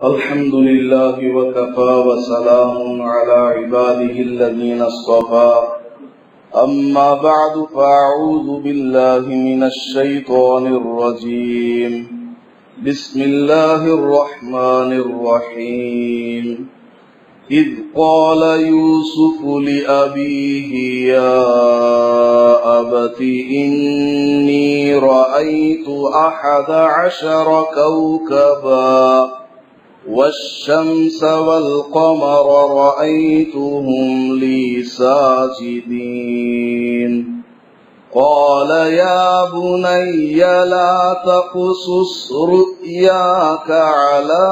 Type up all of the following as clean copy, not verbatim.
الحمد لله وكفى وسلام على عباده الذين اصطفى أما بعد فأعوذ بالله من الشيطان الرجيم بسم الله الرحمن الرحيم إذ قال يوسف لأبيه يا أبت إني رأيت 11 كوكبا والشمس والقمر رأيتهم لي ساجدين قال يا بني لا تقصص رؤياك على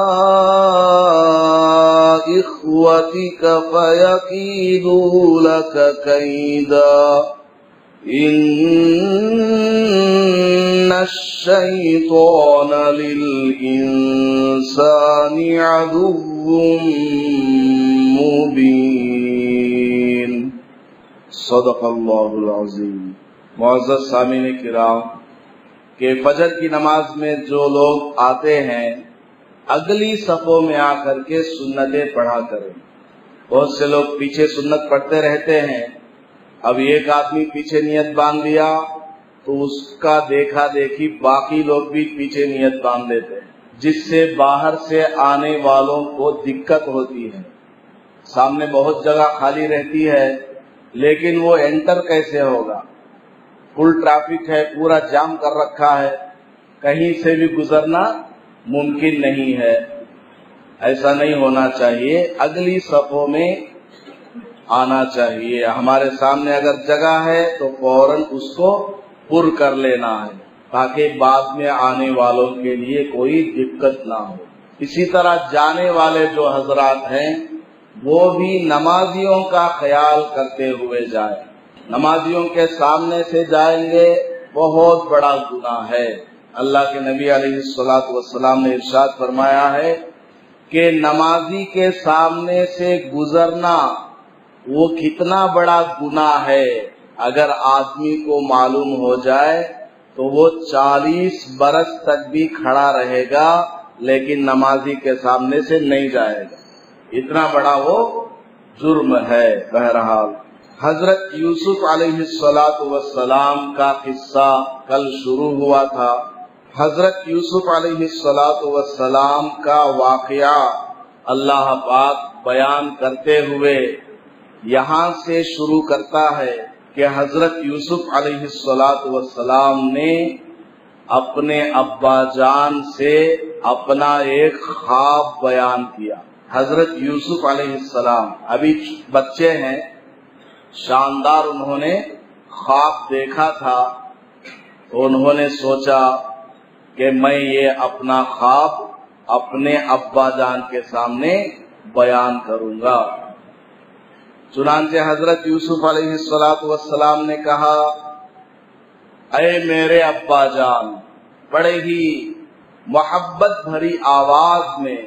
إخوتك فيكيدوا لك كيدا إن الشيطان للإنسان عدو مبين صدق اللہ العظیم۔ معزز سامعین کرام، کہ فجر کی نماز میں جو لوگ آتے ہیں اگلی صفوں میں آ کر کے سنتیں پڑھا کریں۔ بہت سے لوگ پیچھے سنت پڑھتے رہتے ہیں، اب ایک آدمی پیچھے نیت باندھ لیا تو اس کا دیکھا دیکھی باقی لوگ بھی پیچھے نیت باندھ لیتے ہیں، جس سے باہر سے آنے والوں کو دقت ہوتی ہے۔ سامنے بہت جگہ خالی رہتی ہے لیکن وہ انٹر کیسے ہوگا؟ فل ٹریفک ہے، پورا جام کر رکھا ہے، کہیں سے بھی گزرنا ممکن نہیں ہے۔ ایسا نہیں ہونا چاہیے، اگلی صفوں میں آنا چاہیے۔ ہمارے سامنے اگر جگہ ہے تو فوراً اس کو پر کر لینا ہے تاکہ بعد میں آنے والوں کے لیے کوئی دقت نہ ہو۔ اسی طرح جانے والے جو حضرات ہیں وہ بھی نمازیوں کا خیال کرتے ہوئے جائیں۔ نمازیوں کے سامنے سے جائیں گے بہت بڑا گناہ ہے۔ اللہ کے نبی علیہ الصلوۃ والسلام نے ارشاد فرمایا ہے کہ نمازی کے سامنے سے گزرنا وہ کتنا بڑا گناہ ہے۔ اگر آدمی کو معلوم ہو جائے تو وہ 40 برس تک بھی کھڑا رہے گا لیکن نمازی کے سامنے سے نہیں جائے گا، اتنا بڑا وہ جرم ہے۔ بہرحال حضرت یوسف علیہ السلام کا قصہ کل شروع ہوا تھا۔ حضرت یوسف علیہ السلام کا واقعہ اللہ پاک بیان کرتے ہوئے یہاں سے شروع کرتا ہے کہ حضرت یوسف علیہ السلام نے اپنے ابا جان سے اپنا ایک خواب بیان کیا۔ حضرت یوسف علیہ السلام ابھی بچے ہیں، شاندار انہوں نے خواب دیکھا تھا تو انہوں نے سوچا کہ میں یہ اپنا خواب اپنے ابا جان کے سامنے بیان کروں گا۔ چنانچہ حضرت یوسف علیہ السلام نے کہا، اے میرے ابا جان، بڑے ہی محبت بھری آواز میں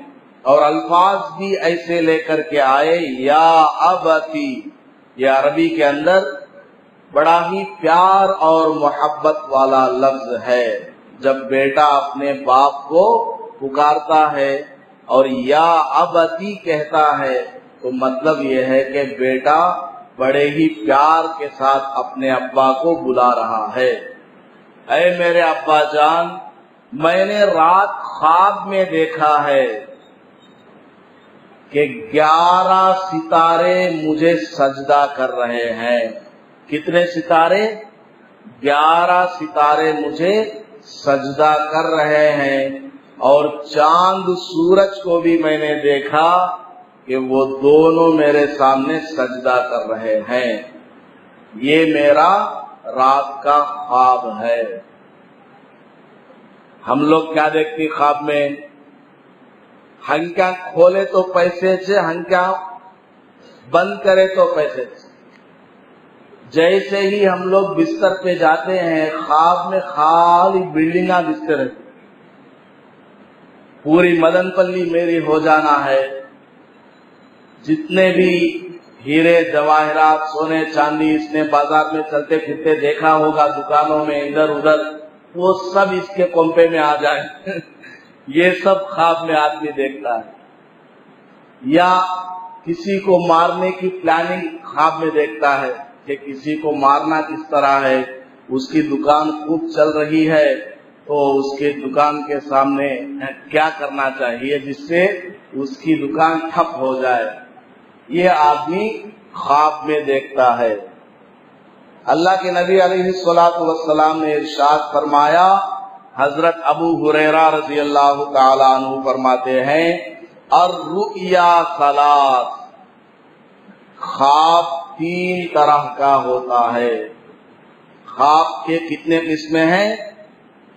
اور الفاظ بھی ایسے لے کر کے آئے، یا ابتی۔ یہ عربی کے اندر بڑا ہی پیار اور محبت والا لفظ ہے۔ جب بیٹا اپنے باپ کو پکارتا ہے اور یا ابتی کہتا ہے تو مطلب یہ ہے کہ بیٹا بڑے ہی پیار کے ساتھ اپنے ابا کو بلا رہا ہے۔ اے میرے ابا جان، میں نے رات خواب میں دیکھا ہے کہ 11 ستارے مجھے سجدہ کر رہے ہیں۔ کتنے ستارے؟ 11 ستارے مجھے سجدہ کر رہے ہیں، اور چاند سورج کو بھی میں نے دیکھا کہ وہ دونوں میرے سامنے سجدہ کر رہے ہیں۔ یہ میرا رات کا خواب ہے۔ ہم لوگ کیا دیکھتے خواب میں؟ ہنکیاں کھولے تو پیسے سے، ہنکیاں بند کرے تو پیسے سے۔ جیسے ہی ہم لوگ بستر پہ جاتے ہیں خواب میں خالی بلڈنگاں دکھتے رہتی، پوری مدن پلی میری ہو جانا ہے، جتنے بھی ہیرے جواہرات سونے چاندی اس نے بازار میں چلتے پھرتے دیکھا ہوگا دکانوں میں ادھر ادھر، وہ سب اس کے کنپے میں آ جائیں۔ یہ سب خواب میں آدمی دیکھتا ہے. یا کسی کو مارنے کی پلاننگ خواب میں دیکھتا ہے کہ کسی کو مارنا کس طرح ہے. اس کی دکان خوب چل رہی ہے تو اس کے دکان کے سامنے کیا کرنا چاہیے جس سے اس کی دکان ٹھپ ہو جائے. یہ آدمی خواب میں دیکھتا ہے. اللہ کے نبی علیہ الصلوۃ والسلام نے ارشاد فرمایا، حضرت ابو ہریرہ رضی اللہ تعالی عنہ فرماتے ہیں، الرؤیا ثلاث، خواب 3 طرح کا ہوتا ہے. خواب کے کتنے قسمیں ہیں؟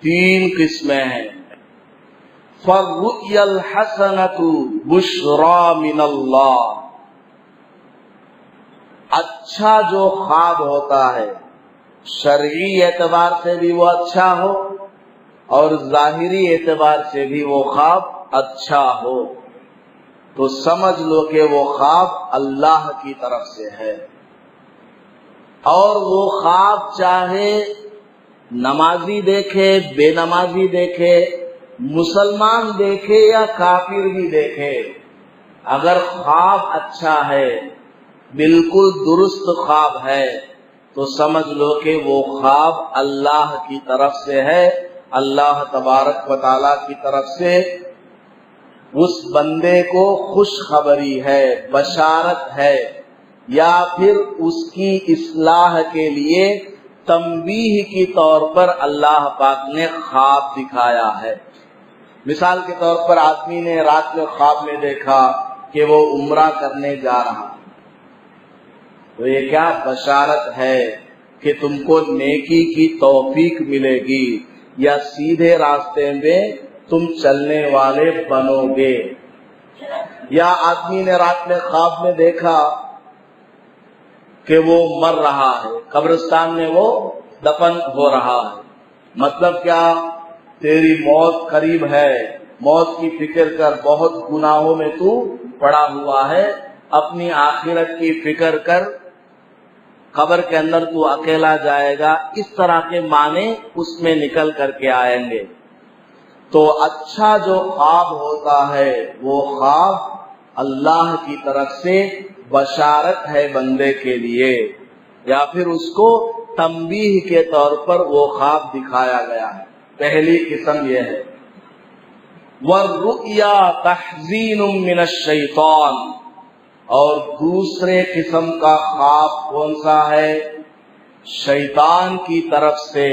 3 قسمیں ہیں. فالرؤیا الحسنۃ بشرا من اللہ، اچھا جو خواب ہوتا ہے شرعی اعتبار سے بھی وہ اچھا ہو اور ظاہری اعتبار سے بھی وہ خواب اچھا ہو تو سمجھ لو کہ وہ خواب اللہ کی طرف سے ہے. اور وہ خواب چاہے نمازی دیکھے، بے نمازی دیکھے، مسلمان دیکھے یا کافر بھی دیکھے، اگر خواب اچھا ہے، بالکل درست خواب ہے تو سمجھ لو کہ وہ خواب اللہ کی طرف سے ہے. اللہ تبارک و تعالی کی طرف سے اس بندے کو خوشخبری ہے، بشارت ہے، یا پھر اس کی اصلاح کے لیے تنبیہ کی طور پر اللہ پاک نے خواب دکھایا ہے. مثال کے طور پر آدمی نے رات میں خواب میں دیکھا کہ وہ عمرہ کرنے جا رہا، تو یہ کیا بشارت ہے کہ تم کو نیکی کی توفیق ملے گی یا سیدھے راستے میں تم چلنے والے بنو گے. یا آدمی نے رات میں خواب میں دیکھا کہ وہ مر رہا ہے، قبرستان میں وہ دفن ہو رہا ہے. مطلب کیا؟ تیری موت قریب ہے، موت کی فکر کر، بہت گناہوں میں تو پڑا ہوا ہے، اپنی آخرت کی فکر کر، قبر کے اندر تو اکیلا جائے گا. اس طرح کے معنی اس میں نکل کر کے آئیں گے. تو اچھا جو خواب ہوتا ہے وہ خواب اللہ کی طرف سے بشارت ہے بندے کے لیے، یا پھر اس کو تنبیہ کے طور پر وہ خواب دکھایا گیا ہے. پہلی قسم یہ ہے. والرؤیا تحزین من الشیطان، اور دوسرے قسم کا خواب کون سا ہے؟ شیطان کی طرف سے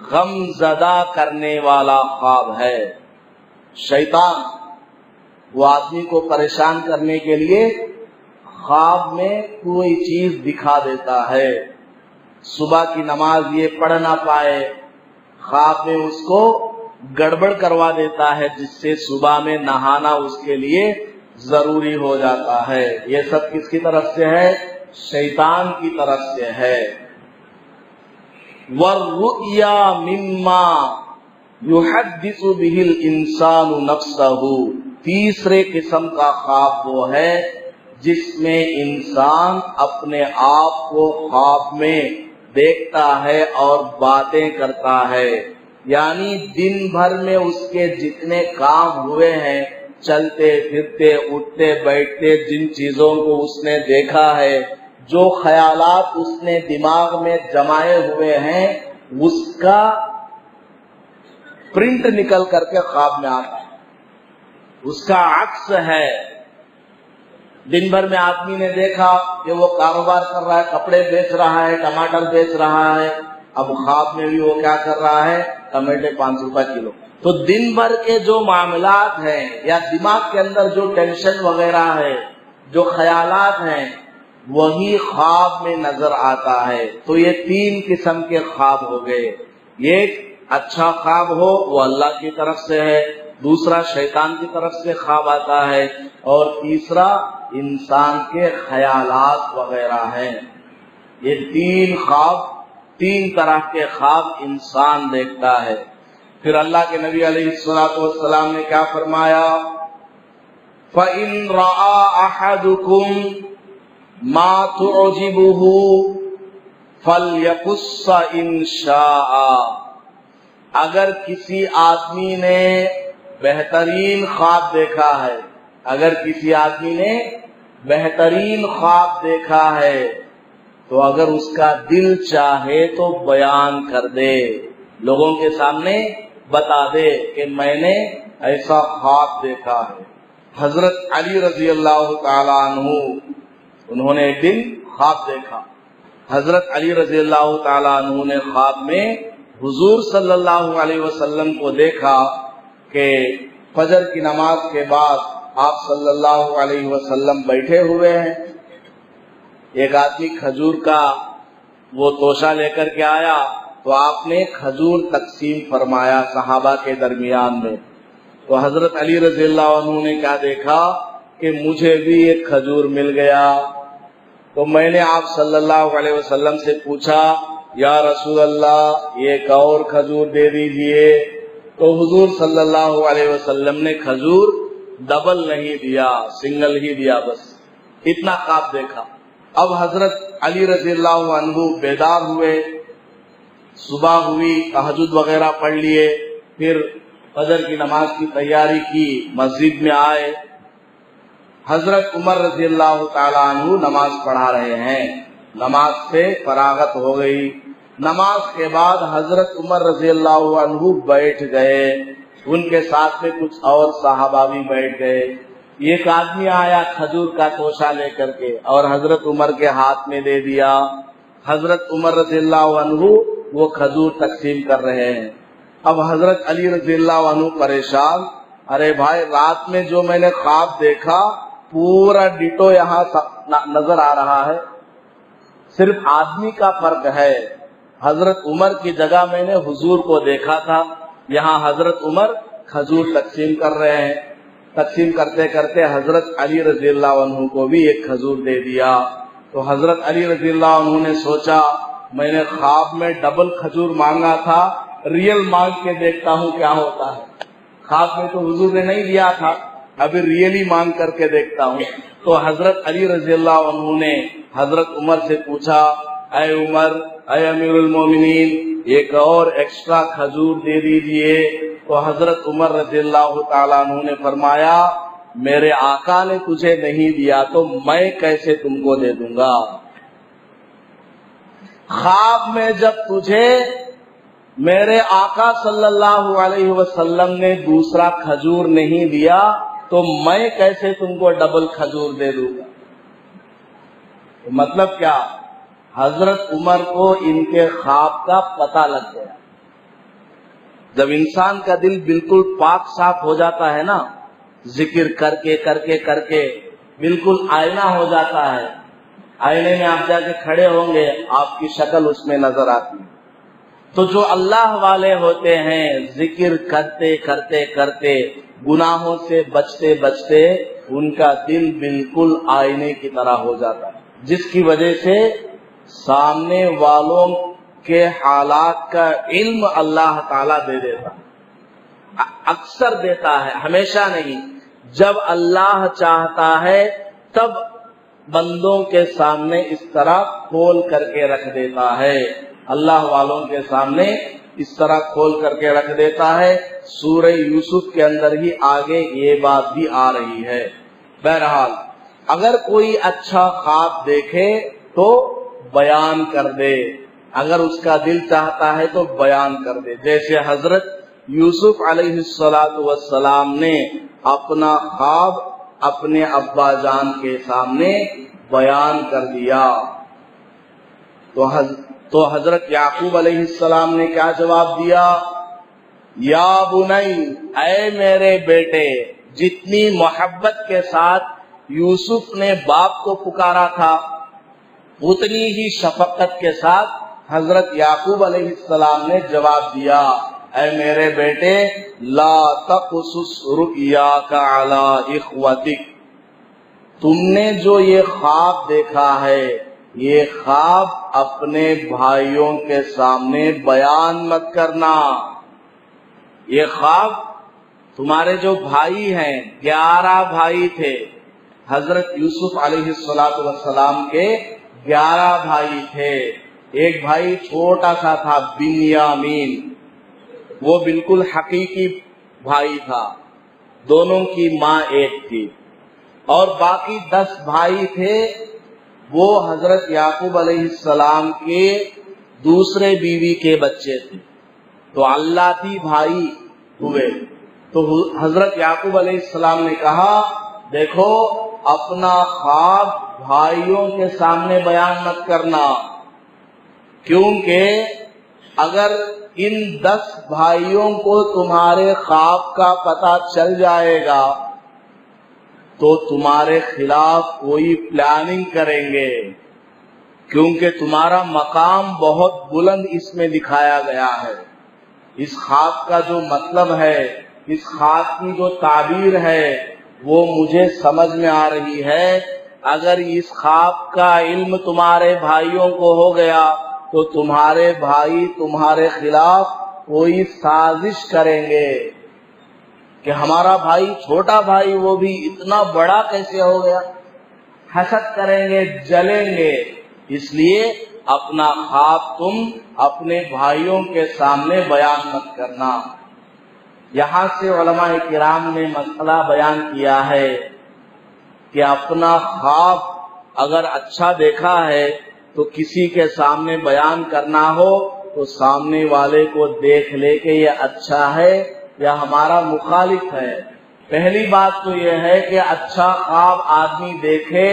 غم زدہ کرنے والا خواب ہے. شیطان وہ آدمی کو پریشان کرنے کے لیے خواب میں کوئی چیز دکھا دیتا ہے. صبح کی نماز یہ پڑھ نہ پائے، خواب میں اس کو گڑبڑ کروا دیتا ہے جس سے صبح میں نہانا اس کے لیے ضروری ہو جاتا ہے. یہ سب کس کی طرف سے ہے؟ شیطان کی طرف سے ہے. والرؤیا مما یحدث به الانسان نفسه، تیسرے قسم کا خواب وہ ہے جس میں انسان اپنے آپ کو خواب میں دیکھتا ہے اور باتیں کرتا ہے. یعنی دن بھر میں اس کے جتنے کام ہوئے ہیں، چلتے پھرتے اٹھتے بیٹھتے، جن چیزوں کو اس نے دیکھا ہے، جو خیالات اس نے دماغ میں جمائے ہوئے ہیں، اس کا پرنٹ نکل کر کے خواب میں آتا ہے. اس کا عکس ہے. دن بھر میں آدمی نے دیکھا کہ وہ کاروبار کر رہا ہے، کپڑے بیچ رہا ہے، ٹماٹر بیچ رہا ہے. اب خواب میں بھی وہ کیا کر رہا ہے؟ ٹماٹر 5 روپے کلو. تو دن بھر کے جو معاملات ہیں یا دماغ کے اندر جو ٹینشن وغیرہ ہے، جو خیالات ہیں، وہی خواب میں نظر آتا ہے. تو یہ 3 قسم کے خواب ہو گئے. ایک اچھا خواب ہو وہ اللہ کی طرف سے ہے، دوسرا شیطان کی طرف سے خواب آتا ہے، اور تیسرا انسان کے خیالات وغیرہ ہیں. یہ 3 خواب، 3 طرح کے خواب انسان دیکھتا ہے. پھر اللہ کے نبی علیہ الصلوۃ والسلام نے کیا فرمایا؟ فَإِن رَأَى أَحَدُكُمْ مَا تُعْجِبُهُ فَلْيَقُصَّ إِنْ شَاءَ، اگر کسی آدمی نے بہترین خواب دیکھا ہے، اگر کسی آدمی نے بہترین خواب دیکھا ہے تو اگر اس کا دل چاہے تو بیان کر دے، لوگوں کے سامنے بتا دے کہ میں نے ایسا خواب دیکھا ہے۔ حضرت علی رضی اللہ تعالی عنہ انہوں نے ایک دن خواب دیکھا۔ حضرت علی رضی اللہ تعالی عنہ نے خواب میں حضور صلی اللہ علیہ وسلم کو دیکھا کہ فجر کی نماز کے بعد آپ صلی اللہ علیہ وسلم بیٹھے ہوئے ہیں، ایک آدمی کھجور کا وہ توشہ لے کر کے آیا تو آپ نے کھجور تقسیم فرمایا صحابہ کے درمیان میں، تو حضرت علی رضی اللہ عنہ نے کیا دیکھا کہ مجھے بھی ایک کھجور مل گیا، تو میں نے آپ صلی اللہ علیہ وسلم سے پوچھا یا رسول اللہ ایک اور کھجور دے دیجئے، تو حضور صلی اللہ علیہ وسلم نے کھجور ڈبل نہیں دیا، سنگل ہی دیا، بس اتنا خواب دیکھا۔ اب حضرت علی رضی اللہ عنہ بیدار ہوئے، صبح ہوئی، تہجد وغیرہ پڑھ لیے، پھر فجر کی نماز کی تیاری کی، مسجد میں آئے، حضرت عمر رضی اللہ تعالی عنہ نماز پڑھا رہے ہیں، نماز سے فراغت ہو گئی، نماز کے بعد حضرت عمر رضی اللہ عنہ بیٹھ گئے، ان کے ساتھ میں کچھ اور صحابہ بھی بیٹھ گئے، ایک آدمی آیا کھجور کا توشہ لے کر کے اور حضرت عمر کے ہاتھ میں دے دیا، حضرت عمر رضی اللہ عنہ وہ کھجور تقسیم کر رہے ہیں۔ اب حضرت علی رضی اللہ عنہ پریشان، ارے بھائی رات میں جو میں نے خواب دیکھا پورا ڈیٹو یہاں نظر آ رہا ہے، صرف آدمی کا فرق ہے، حضرت عمر کی جگہ میں نے حضور کو دیکھا تھا، یہاں حضرت عمر کھجور تقسیم کر رہے ہیں، تقسیم کرتے کرتے حضرت علی رضی اللہ عنہ کو بھی ایک کھجور دے دیا، تو حضرت علی رضی اللہ عنہ نے سوچا میں نے خواب میں ڈبل کھجور مانگا تھا، ریئل مانگ کے دیکھتا ہوں کیا ہوتا ہے، خواب میں تو حضور نے نہیں دیا تھا، ابھی ریئلی مانگ کر کے دیکھتا ہوں۔ تو حضرت علی رضی اللہ عنہ نے حضرت عمر سے پوچھا اے عمر، اے امیر المومنین ایک اور ایکسٹرا کھجور دے دیجئے، تو حضرت عمر رضی اللہ تعالیٰ عنہ نے فرمایا میرے آقا نے تجھے نہیں دیا تو میں کیسے تم کو دے دوں گا، خواب میں جب تجھے میرے آقا صلی اللہ علیہ وسلم نے دوسرا کھجور نہیں دیا تو میں کیسے تم کو ڈبل کھجور دے دوں گا۔ مطلب کیا، حضرت عمر کو ان کے خواب کا پتہ لگ گیا۔ جب انسان کا دل بالکل پاک صاف ہو جاتا ہے نا، ذکر کر کے بالکل آئینہ ہو جاتا ہے، آئینے میں آپ جا کے کھڑے ہوں گے آپ کی شکل اس میں نظر آتی ہے، تو جو اللہ والے ہوتے ہیں ذکر کرتے گناہوں سے بچتے ان کا دل بالکل آئینے کی طرح ہو جاتا ہے، جس کی وجہ سے سامنے والوں کے حالات کا علم اللہ تعالیٰ دے دیتا ہے، اکثر دیتا ہے، ہمیشہ نہیں، جب اللہ چاہتا ہے تب بندوں کے سامنے اس طرح کھول کر کے رکھ دیتا ہے، اللہ والوں کے سامنے اس طرح کھول کر کے رکھ دیتا ہے۔ سورہ یوسف کے اندر ہی آگے یہ بات بھی آ رہی ہے۔ بہرحال اگر کوئی اچھا خواب دیکھے تو بیان کر دے، اگر اس کا دل چاہتا ہے تو بیان کر دے، جیسے حضرت یوسف علیہ السلام نے اپنا خواب اپنے ابا جان کے سامنے بیان کر دیا، تو حضرت یعقوب علیہ السلام نے کیا جواب دیا، یا بنی، اے میرے بیٹے، جتنی محبت کے ساتھ یوسف نے باپ کو پکارا تھا اتنی ہی شفقت کے ساتھ حضرت یعقوب علیہ السلام نے جواب دیا، اے میرے بیٹے لا تقصص رؤیاک علی اخوتک، تم نے جو یہ خواب دیکھا ہے یہ خواب اپنے بھائیوں کے سامنے بیان مت کرنا، یہ خواب تمہارے جو بھائی ہیں 11 بھائی تھے، حضرت یوسف علیہ السلام کے 11 بھائی تھے، ایک بھائی چھوٹا سا تھا بنیامین، وہ بالکل حقیقی بھائی تھا، دونوں کی ماں ایک تھی، اور باقی 10 بھائی تھے، وہ حضرت یعقوب علیہ السلام کے دوسرے بیوی کے بچے تھے، تو اللتی بھائی ہوئے۔ تو حضرت یعقوب علیہ السلام نے کہا دیکھو اپنا خواب بھائیوں کے سامنے بیان مت کرنا، کیونکہ اگر ان 10 بھائیوں کو تمہارے خواب کا پتہ چل جائے گا تو تمہارے خلاف کوئی پلاننگ کریں گے، کیونکہ تمہارا مقام بہت بلند اس میں دکھایا گیا ہے۔ اس خواب کا جو مطلب ہے، اس خواب کی جو تعبیر ہے وہ مجھے سمجھ میں آ رہی ہے۔ اگر اس خواب کا علم تمہارے بھائیوں کو ہو گیا تو تمہارے بھائی تمہارے خلاف کوئی سازش کریں گے کہ ہمارا بھائی، چھوٹا بھائی، وہ بھی اتنا بڑا کیسے ہو گیا، حسد کریں گے، جلیں گے۔ اس لیے اپنا خواب تم اپنے بھائیوں کے سامنے بیان مت کرنا۔ یہاں سے علماء کرام نے مسئلہ بیان کیا ہے کہ اپنا خواب اگر اچھا دیکھا ہے تو کسی کے سامنے بیان کرنا ہو تو سامنے والے کو دیکھ لے کہ یہ اچھا ہے یا ہمارا مخالف ہے۔ پہلی بات تو یہ ہے کہ اچھا خواب آدمی دیکھے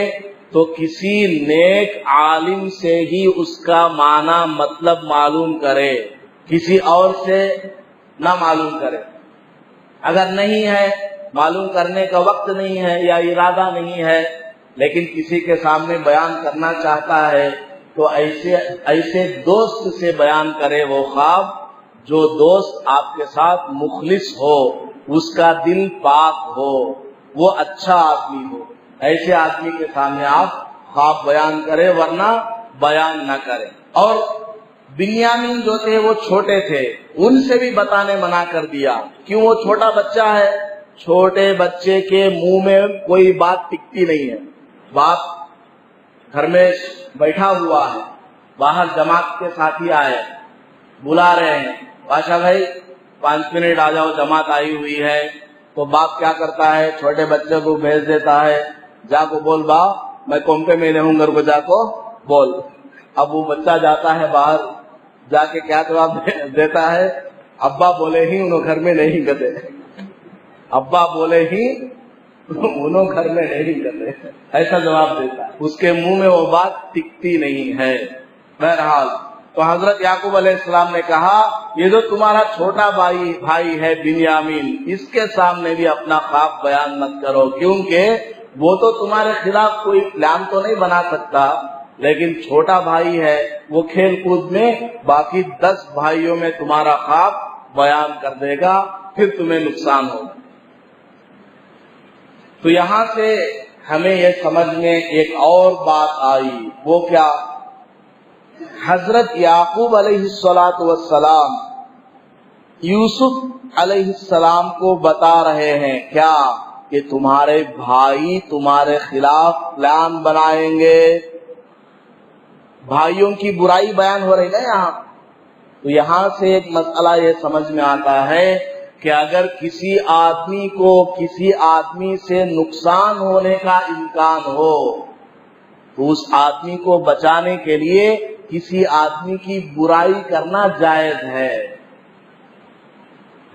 تو کسی نیک عالم سے ہی اس کا معنی مطلب معلوم کرے، کسی اور سے نہ معلوم کرے۔ اگر نہیں ہے، معلوم کرنے کا وقت نہیں ہے یا ارادہ نہیں ہے، لیکن کسی کے سامنے بیان کرنا چاہتا ہے تو ایسے دوست سے بیان کرے وہ خواب جو دوست آپ کے ساتھ مخلص ہو، اس کا دل پاک ہو، وہ اچھا آدمی ہو، ایسے آدمی کے سامنے آپ خواب بیان کرے، ورنہ بیان نہ کریں۔ اور بنیامین جو تھے وہ چھوٹے تھے، ان سے بھی بتانے منع کر دیا، کیوں؟ وہ چھوٹا بچہ ہے، چھوٹے بچے کے منہ میں کوئی بات ٹکتی نہیں ہے۔ باپ گھر میں بیٹھا ہوا ہے، باہر جماعت کے ساتھی آئے، بلا رہے ہیں، بادشاہ بھائی 5 منٹ آ جاؤ، جماعت آئی ہوئی ہے۔ تو باپ کیا کرتا ہے، چھوٹے بچے کو بھیج دیتا ہے، جا کو بول باپ میں کمپے میں رہوں، گھر کو جا کو بول۔ اب وہ بچہ جاتا ہے باہر، جا کے کیا جواب دیتا ہے، ابا بولے ہی انہوں گھر میں نہیں گئے، ابا بولے ہی انہوں گھر میں نہیں گئے، ایسا جواب دیتا ہے۔ اس کے منہ میں وہ بات ٹکتی نہیں ہے۔ بہرحال تو حضرت یعقوب علیہ السلام نے کہا یہ جو تمہارا چھوٹا بھائی ہے بنیامین، اس کے سامنے بھی اپنا خواب بیان مت کرو، کیونکہ وہ تو تمہارے خلاف کوئی پلان تو نہیں بنا سکتا، لیکن چھوٹا بھائی ہے، وہ کھیل کود میں باقی 10 بھائیوں میں تمہارا خواب بیان کر دے گا، پھر تمہیں نقصان ہوگا۔ تو یہاں سے ہمیں یہ سمجھ میں ایک اور بات آئی، وہ کیا؟ حضرت یعقوب علیہ السلام یوسف علیہ السلام کو بتا رہے ہیں کیا کہ تمہارے بھائی تمہارے خلاف پلان بنائیں گے۔ بھائیوں کی برائی بیان ہو رہی ہے یہاں، تو یہاں سے ایک مسئلہ یہ سمجھ میں آتا ہے کہ اگر کسی آدمی کو کسی آدمی سے نقصان ہونے کا امکان ہو تو اس آدمی کو بچانے کے لیے کسی آدمی کی برائی کرنا جائز ہے۔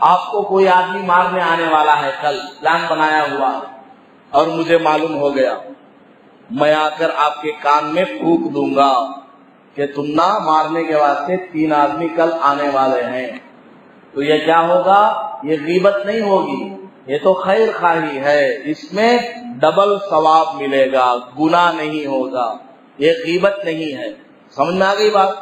آپ کو کوئی آدمی مارنے آنے والا ہے، کل پلان بنایا ہوا اور مجھے معلوم ہو گیا، میں آ کر آپ کے کان میں پھونک دوں گا کہ تم نہ مارنے کے واسطے 3 آدمی کل آنے والے ہیں، تو یہ کیا ہوگا؟ یہ غیبت نہیں ہوگی، یہ تو خیر خواہی ہے، اس میں ڈبل ثواب ملے گا، گناہ نہیں ہوگا، یہ غیبت نہیں ہے۔ سمجھ میں آ گئی بات؟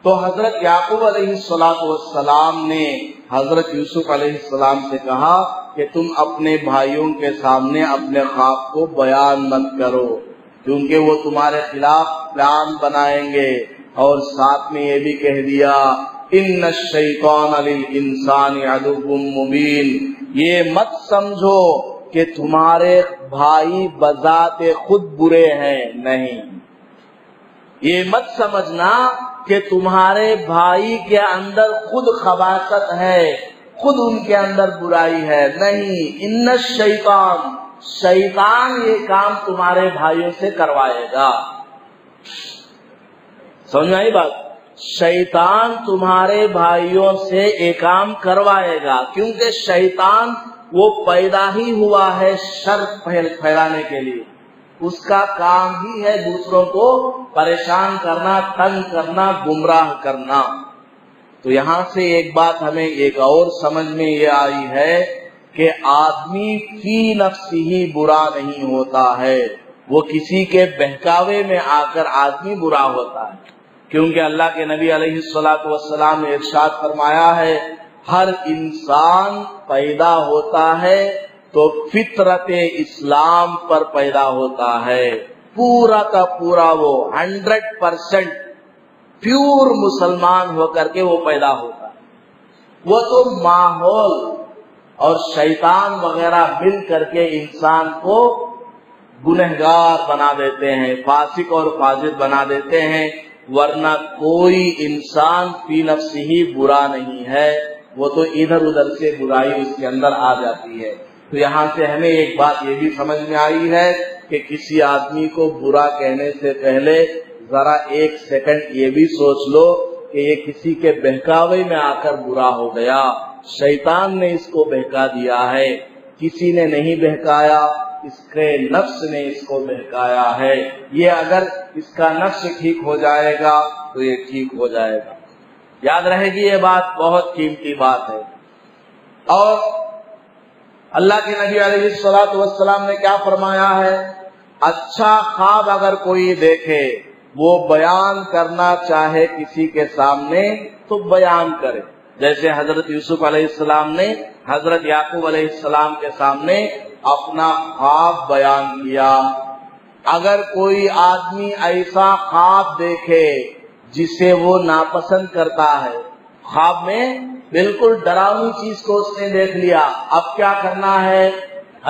تو حضرت یعقوب علیہ السلام نے حضرت یوسف علیہ السلام سے کہا کہ تم اپنے بھائیوں کے سامنے اپنے خواب کو بیان مت کرو، کیونکہ وہ تمہارے خلاف پلان بنائیں گے، اور ساتھ میں یہ بھی کہہ دیا ان الشیطان للانسان عدو مبین، یہ مت سمجھو کہ تمہارے بھائی بذات خود برے ہیں، نہیں، یہ مت سمجھنا کہ تمہارے بھائی کے اندر خود خباثت ہے، خود ان کے اندر برائی ہے، نہیں، ان الشیطان، شیطان یہ کام تمہارے بھائیوں سے کروائے گا۔ سمجھ میں آئی بات؟ شیطان تمہارے بھائیوں سے یہ کام کروائے گا، کیونکہ شیطان وہ پیدا ہی ہوا ہے شر پھیلانے کے لیے، اس کا کام ہی ہے دوسروں کو پریشان کرنا، تنگ کرنا، گمراہ کرنا۔ تو یہاں سے ایک بات ہمیں ایک اور سمجھ میں یہ آئی ہے کہ آدمی فی نفسی ہی برا نہیں ہوتا ہے، وہ کسی کے بہکاوے میں آ کر آدمی برا ہوتا ہے، کیونکہ اللہ کے نبی علیہ الصلوۃ والسلام نے ارشاد فرمایا ہے ہر انسان پیدا ہوتا ہے تو فطرت اسلام پر پیدا ہوتا ہے، پورا کا پورا وہ 100% پیور مسلمان ہو کر کے وہ پیدا ہوتا ہے۔ وہ تو ماحول اور شیطان وغیرہ مل کر کے انسان کو گنہگار بنا دیتے ہیں، فاسق اور فاجر بنا دیتے ہیں، ورنہ کوئی انسان فی نفسہ ہی برا نہیں ہے، وہ تو ادھر ادھر سے برائی اس کے اندر آ جاتی ہے۔ تو یہاں سے ہمیں ایک بات یہ بھی سمجھ میں آئی ہے کہ کسی آدمی کو برا کہنے سے پہلے ذرا ایک سیکنڈ یہ بھی سوچ لو کہ یہ کسی کے بہکاوے میں آ کر برا ہو گیا، شیطان نے اس کو بہکا دیا ہے، کسی نے نہیں بہکایا، اس کے نفس نے اس کو بہکایا ہے۔ یہ اگر اس کا نفس ٹھیک ہو جائے گا تو یہ ٹھیک ہو جائے گا۔ یاد رہے گی یہ بات، بہت قیمتی بات ہے۔ اور اللہ کے نبی علیہ الصلوۃ والسلام نے کیا فرمایا ہے؟ اچھا خواب اگر کوئی دیکھے، وہ بیان کرنا چاہے کسی کے سامنے تو بیان کرے، جیسے حضرت یوسف علیہ السلام نے حضرت یعقوب علیہ السلام کے سامنے اپنا خواب بیان کیا۔ اگر کوئی آدمی ایسا خواب دیکھے جسے وہ ناپسند کرتا ہے، خواب میں بالکل ڈراؤنی چیز کو اس نے دیکھ لیا، اب کیا کرنا ہے؟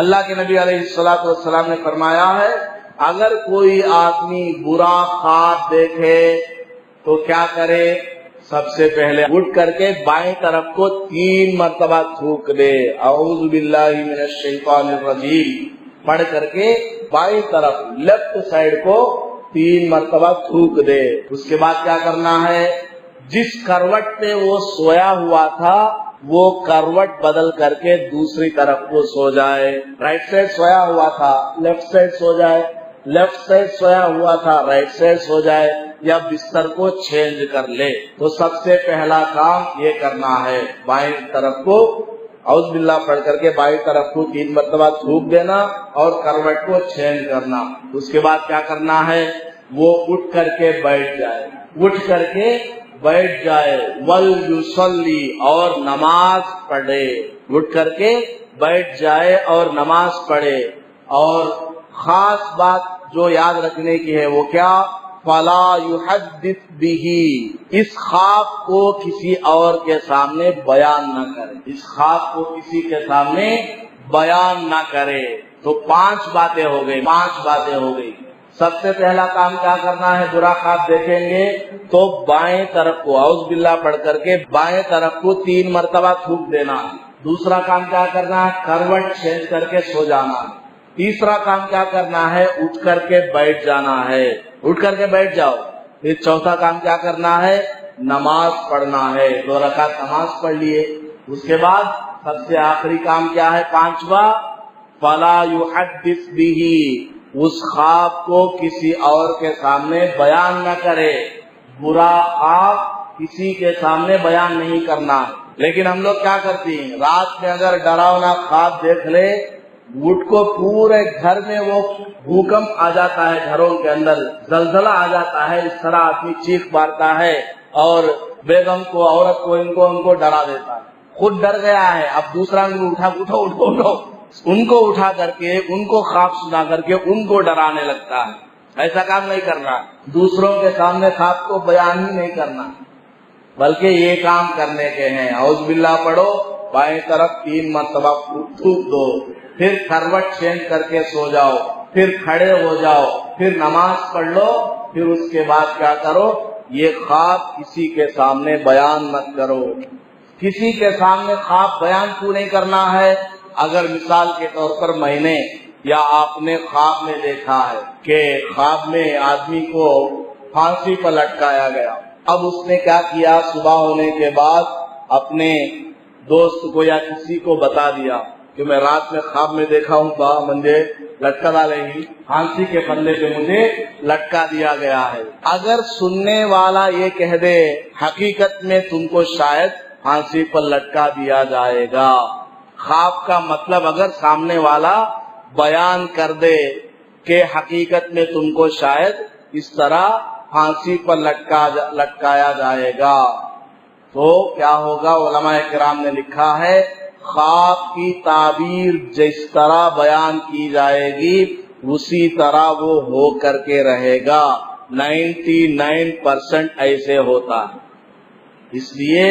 اللہ کے نبی علیہ الصلوۃ والسلام نے فرمایا ہے اگر کوئی آدمی برا خواب دیکھے تو کیا کرے؟ سب سے پہلے اٹھ کر کے بائیں طرف کو 3 مرتبہ تھوک دے، اعوذ باللہ من الشیطان الرجیم پڑھ کر کے بائیں طرف لیفٹ سائیڈ کو 3 مرتبہ تھوک دے۔ اس کے بعد کیا کرنا ہے؟ جس کروٹ پہ وہ سویا ہوا تھا وہ کروٹ بدل کر کے دوسری طرف کو سو جائے۔ رائٹ سائڈ سویا ہوا تھا لیفٹ سائڈ سو جائے، لیفٹ سائڈ سویا ہوا تھا رائٹ سائڈ سو جائے، یا بستر کو چینج کر لے۔ تو سب سے پہلا کام یہ کرنا ہے، بائیں طرف کو اعوذ باللہ پڑھ کر کے بائیں طرف کو 3 مرتبہ تھوک دینا اور کروٹ کو چینج کرنا۔ اس کے بعد کیا کرنا ہے؟ وہ اٹھ کر کے بیٹھ جائے، اٹھ کر کے بیٹھ جائے، وَلْيُصَلِّ اور نماز پڑھے، اٹھ کر کے بیٹھ جائے اور نماز پڑھے۔ اور خاص بات جو یاد رکھنے کی ہے وہ کیا؟ فَلَا يُحَدِّثْ بِهِ، اس خواب کو کسی اور کے سامنے بیان نہ کرے، اس خواب کو کسی کے سامنے بیان نہ کرے۔ تو 5 باتیں ہو گئی، 5 باتیں ہو گئی۔ سب سے پہلا کام کیا کرنا ہے؟ برا خواب دیکھیں گے تو بائیں طرف کو اعوذ باللہ پڑھ کر کے بائیں طرف کو 3 مرتبہ تھوک دینا۔ دوسرا کام کیا کرنا ہے؟ کروٹ چینج کر کے سو جانا۔ تیسرا کام کیا کرنا ہے؟ اٹھ کر کے بیٹھ جانا ہے، اٹھ کر کے بیٹھ جاؤ۔ پھر چوتھا کام کیا کرنا ہے؟ نماز پڑھنا ہے، 2 رکعت نماز پڑھ لیے۔ اس کے بعد سب سے آخری کام کیا ہے؟ 5واں، فَلَا يُحَدِّثْ بِهِ، اس خواب کو کسی اور کے سامنے بیان نہ کرے۔ برا خواب کسی کے سامنے بیان نہیں کرنا۔ لیکن ہم لوگ کیا کرتے ہیں؟ رات میں اگر ڈراؤنا خواب دیکھ لے، اٹھ کو پورے گھر میں وہ بھوکمپ آ جاتا ہے، گھروں کے اندر زلزلہ آ جاتا ہے، اس طرح آدمی چیخ مارتا ہے اور بیگم کو، عورت کو، ان کو ڈرا دیتا ہے۔ خود ڈر گیا ہے، اب دوسرا اٹھو ان کو اٹھا کر کے ان کو خواب سنا کر کے ان کو ڈرانے لگتا ہے۔ ایسا کام نہیں کرنا، دوسروں کے سامنے خواب کو بیان ہی نہیں کرنا، بلکہ یہ کام کرنے کے ہیں۔ اعوذ باللہ پڑھو، بائیں طرف 3 مرتبہ تھوک دو، پھر کروٹ چینج کر کے سو جاؤ، پھر کھڑے ہو جاؤ، پھر نماز پڑھ لو، پھر اس کے بعد کیا کرو؟ یہ خواب کسی کے سامنے بیان مت کرو۔ کسی کے سامنے خواب بیان کیوں نہیں کرنا ہے؟ اگر مثال کے طور پر میں نے یا آپ نے خواب میں دیکھا ہے کہ خواب میں آدمی کو پھانسی پر لٹکایا گیا، اب اس نے کیا کیا، صبح ہونے کے بعد اپنے دوست کو یا کسی کو بتا دیا کہ میں رات میں خواب میں دیکھا ہوں با مجھے لٹکا ڈالے ہی، پھانسی کے پلے پہ مجھے لٹکا دیا گیا ہے۔ اگر سننے والا یہ کہہ دے حقیقت میں تم کو شاید پھانسی پر لٹکا دیا جائے گا، خواب کا مطلب اگر سامنے والا بیان کر دے کہ حقیقت میں تم کو شاید اس طرح پھانسی پر لٹکایا جائے گا، تو کیا ہوگا؟ علماء کرام نے لکھا ہے خواب کی تعبیر جس طرح بیان کی جائے گی اسی طرح وہ ہو کر کے رہے گا۔ 99% ایسے ہوتا ہے۔ اس لیے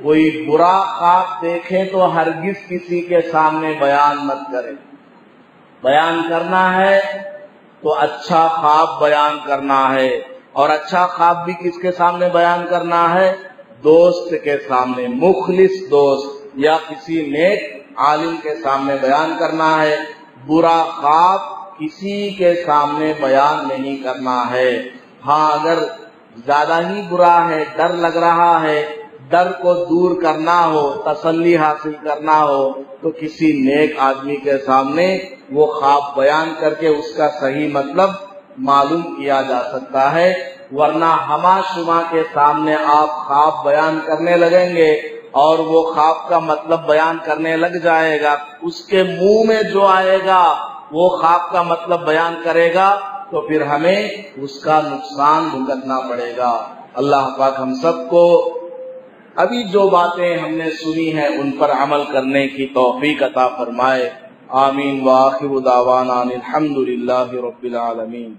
کوئی برا خواب دیکھے تو ہرگز کسی کے سامنے بیان مت کرے، بیان کرنا ہے تو اچھا خواب بیان کرنا ہے، اور اچھا خواب بھی کس کے سامنے بیان کرنا ہے؟ دوست کے سامنے، مخلص دوست یا کسی نیک عالم کے سامنے بیان کرنا ہے۔ برا خواب کسی کے سامنے بیان نہیں کرنا ہے۔ ہاں اگر زیادہ ہی برا ہے، ڈر لگ رہا ہے، ڈر کو دور کرنا ہو، تسلی حاصل کرنا ہو تو کسی نیک آدمی کے سامنے وہ خواب بیان کر کے اس کا صحیح مطلب معلوم کیا جا سکتا ہے، ورنہ ہما شما کے سامنے آپ خواب بیان کرنے لگیں گے اور وہ خواب کا مطلب بیان کرنے لگ جائے گا، اس کے منہ میں جو آئے گا وہ خواب کا مطلب بیان کرے گا تو پھر ہمیں اس کا نقصان بھگتنا پڑے گا۔ اللہ پاک ہم سب کو ابھی جو باتیں ہم نے سنی ہیں ان پر عمل کرنے کی توفیق عطا فرمائے۔ آمین۔ وآخر دعوانا الحمد للہ رب العالمین۔